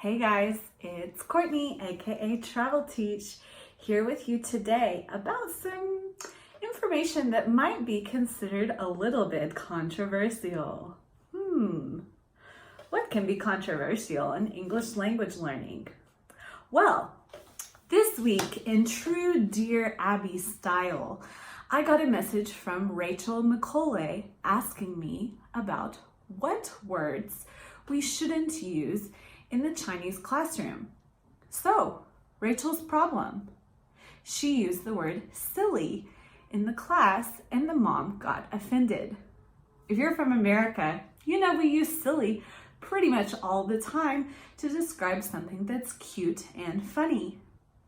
Hey guys, it's Courtney AKA Travel Teach here with you today about some information that might be considered a little bit controversial. What can be controversial in English language learning? Well, this week in true Dear Abby style, I got a message from Rachel Mikole asking me about what words we shouldn't use in the Chinese classroom. So, Rachel's problem. She used the word silly in the class and the mom got offended. If you're from America, you know we use silly pretty much all the time to describe something that's cute and funny.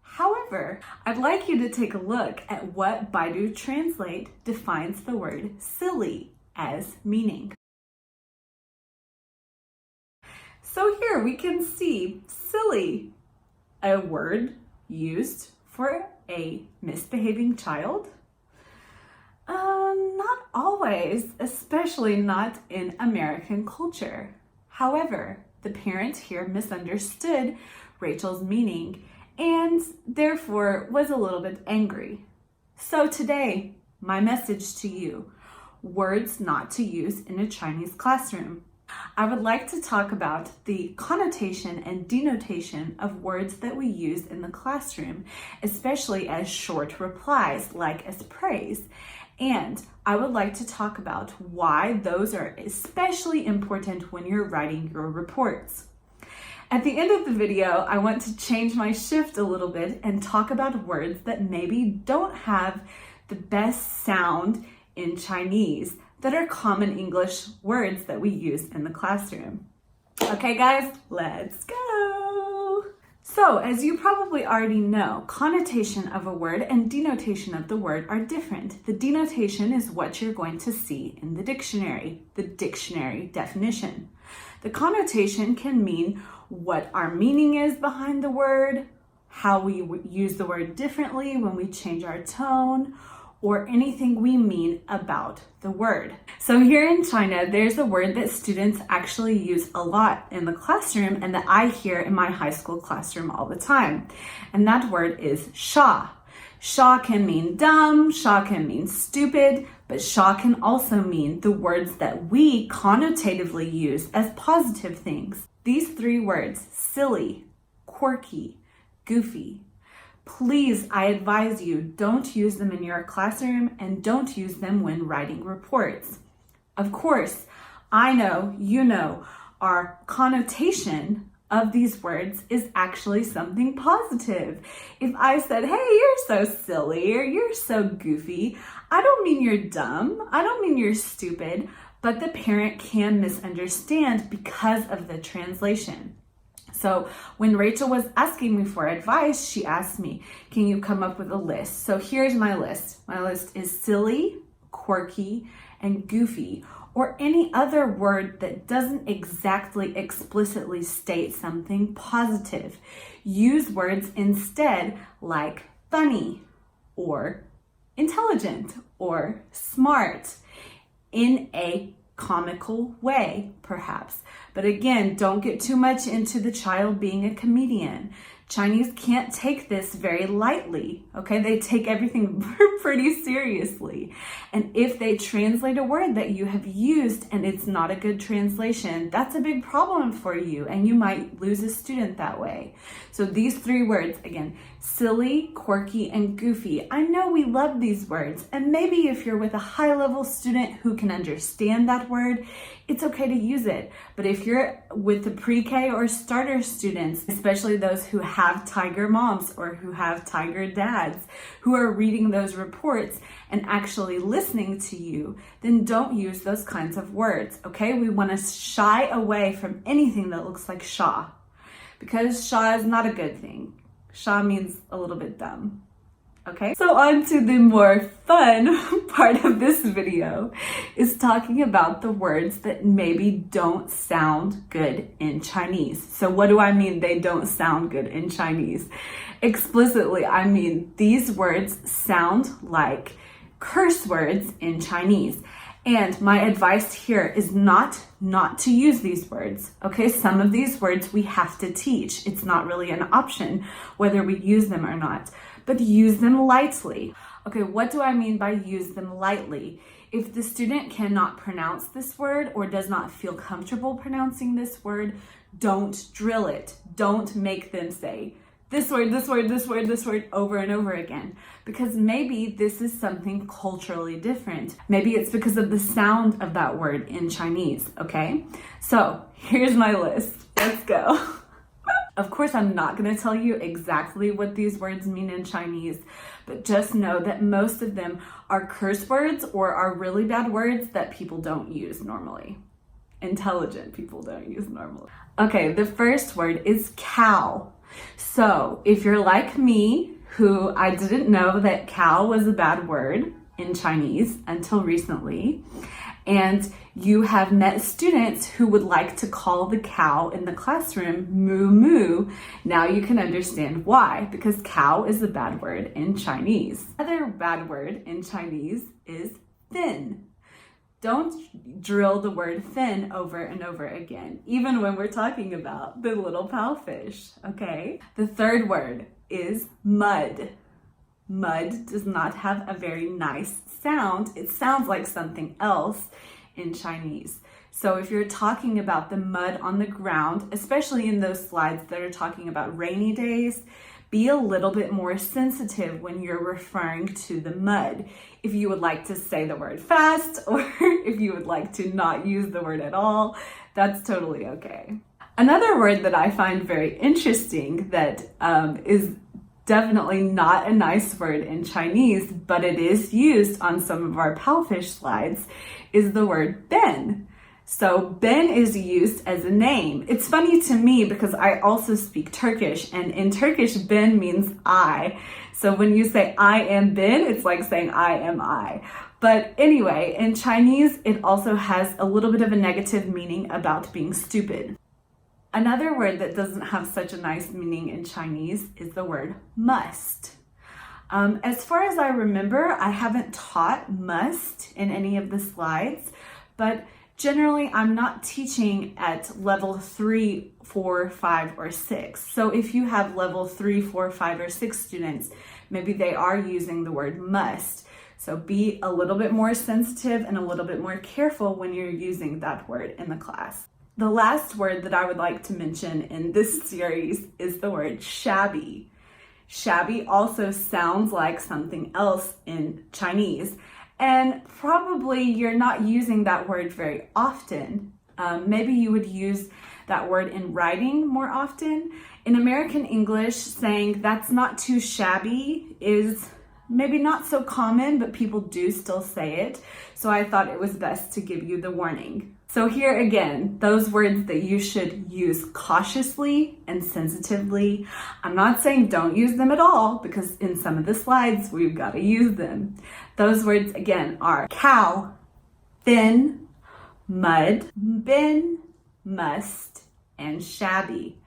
However, I'd like you to take a look at what Baidu Translate defines the word silly as meaning. So here we can see silly, a word used for a misbehaving child. Not always, especially not in American culture. However, the parent here misunderstood Rachel's meaning and therefore was a little bit angry. So today, my message to you, words not to use in a Chinese classroom. I would like to talk about the connotation and denotation of words that we use in the classroom, especially as short replies, like as praise. And I would like to talk about why those are especially important when you're writing your reports. At the end of the video, I want to change my shift a little bit and talk about words that maybe don't have the best sound in Chinese that are common English words that we use in the classroom. Okay guys, let's go! So, as you probably already know, connotation of a word and denotation of the word are different. The denotation is what you're going to see in the dictionary definition. The connotation can mean what our meaning is behind the word, how we use the word differently when we change our tone, or anything we mean about the word. So here in China, there's a word that students actually use a lot in the classroom and that I hear in my high school classroom all the time. And that word is sha. Sha can mean dumb, sha can mean stupid, but sha can also mean the words that we connotatively use as positive things. These three words, silly, quirky, goofy. Please, I advise you, don't use them in your classroom and don't use them when writing reports. Of course, I know, you know, our connotation of these words is actually something positive. If I said, hey, you're so silly or you're so goofy, I don't mean you're dumb, I don't mean you're stupid, but the parent can misunderstand because of the translation. So when Rachel was asking me for advice, she asked me, can you come up with a list? So here's my list. My list is silly, quirky, and goofy, or any other word that doesn't exactly explicitly state something positive. Use words instead like funny, or intelligent, or smart, in a comical way, perhaps. But again, don't get too much into the child being a comedian. Chinese can't take this very lightly, okay? They take everything pretty seriously. And if they translate a word that you have used and it's not a good translation, that's a big problem for you and you might lose a student that way. So these three words, again, silly, quirky, and goofy. I know we love these words, and maybe if you're with a high-level student who can understand that word, it's okay to use it. But if you're with the pre-K or starter students, especially those who have tiger moms or who have tiger dads, who are reading those reports and actually listening to you, then don't use those kinds of words, okay? We want to shy away from anything that looks like sha, because sha is not a good thing. Sha means a little bit dumb. Okay, so on to the more fun part of this video is talking about the words that maybe don't sound good in Chinese. So what do I mean they don't sound good in Chinese? Explicitly, I mean these words sound like curse words in Chinese. And my advice here is not to use these words, okay? Some of these words we have to teach. It's not really an option whether we use them or not, but use them lightly. Okay, what do I mean by use them lightly? If the student cannot pronounce this word or does not feel comfortable pronouncing this word, don't drill it. Don't make them say this word, this word, this word, this word over and over again, because maybe this is something culturally different. Maybe it's because of the sound of that word in Chinese, okay? So here's my list. Let's go. Of course, I'm not going to tell you exactly what these words mean in Chinese, but just know that most of them are curse words or are really bad words that people don't use normally. Intelligent people don't use normally. Okay, the first word is cow. So if you're like me, who I didn't know that cow was a bad word in Chinese until recently, and you have met students who would like to call the cow in the classroom moo moo, now you can understand why, because cow is a bad word in Chinese. Another bad word in Chinese is thin. Don't drill the word thin over and over again, even when we're talking about the little PalFish, okay? The third word is mud. Mud does not have a very nice sound. It sounds like something else in Chinese. So if you're talking about the mud on the ground, especially in those slides that are talking about rainy days, be a little bit more sensitive when you're referring to the mud. If you would like to say the word fast, or if you would like to not use the word at all, that's totally okay. Another word that I find very interesting that is definitely not a nice word in Chinese, but it is used on some of our PalFish slides, is the word ben. So ben is used as a name. It's funny to me because I also speak Turkish, and in Turkish, ben means I. So when you say I am Ben, it's like saying I am I. But anyway, in Chinese, it also has a little bit of a negative meaning about being stupid. Another word that doesn't have such a nice meaning in Chinese is the word must. As far as I remember, I haven't taught must in any of the slides, but generally I'm not teaching at level 3, 4, 5, or 6. So if you have level 3, 4, 5, or 6 students, maybe they are using the word must. So be a little bit more sensitive and a little bit more careful when you're using that word in the class. The last word that I would like to mention in this series is the word shabby. Shabby also sounds like something else in Chinese, and probably you're not using that word very often. Maybe you would use that word in writing more often. In American English, saying that's not too shabby is maybe not so common, but people do still say it. So I thought it was best to give you the warning. So here again, those words that you should use cautiously and sensitively. I'm not saying don't use them at all, because in some of the slides, we've got to use them. Those words again are cow, thin, mud, bin, must, and shabby.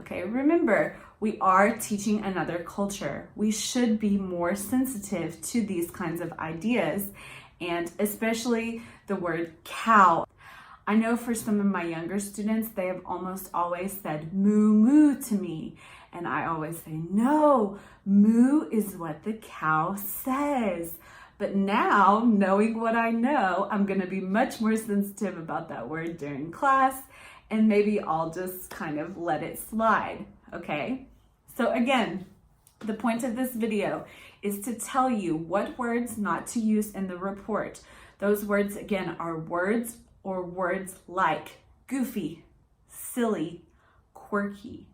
Okay, remember, we are teaching another culture. We should be more sensitive to these kinds of ideas, and especially the word cow. I know for some of my younger students, they have almost always said moo moo to me. And I always say, no, moo is what the cow says. But now, knowing what I know, I'm gonna be much more sensitive about that word during class, and maybe I'll just kind of let it slide, okay? So again, the point of this video is to tell you what words not to use in the report. Those words, again, are words or words like goofy, silly, quirky.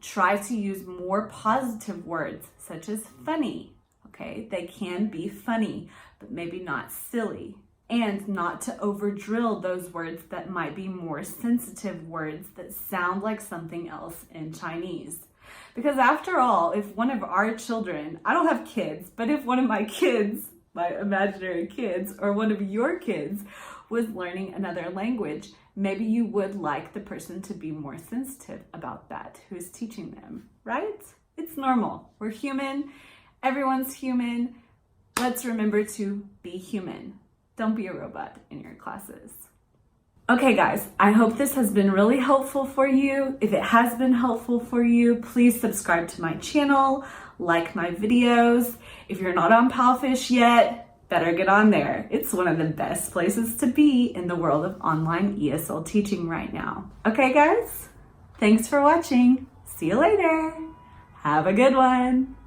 Try to use more positive words such as funny, okay? They can be funny, but maybe not silly. And not to over-drill those words that might be more sensitive words that sound like something else in Chinese. Because after all, if one of our children, I don't have kids, but if one of my kids, my imaginary kids, or one of your kids was learning another language, maybe you would like the person to be more sensitive about that who is teaching them, right? It's normal. We're human. Everyone's human. Let's remember to be human. Don't be a robot in your classes. Okay guys, I hope this has been really helpful for you. If it has been helpful for you, please subscribe to my channel, like my videos. If you're not on PalFish yet, better get on there. It's one of the best places to be in the world of online ESL teaching right now. Okay guys, thanks for watching. See you later. Have a good one.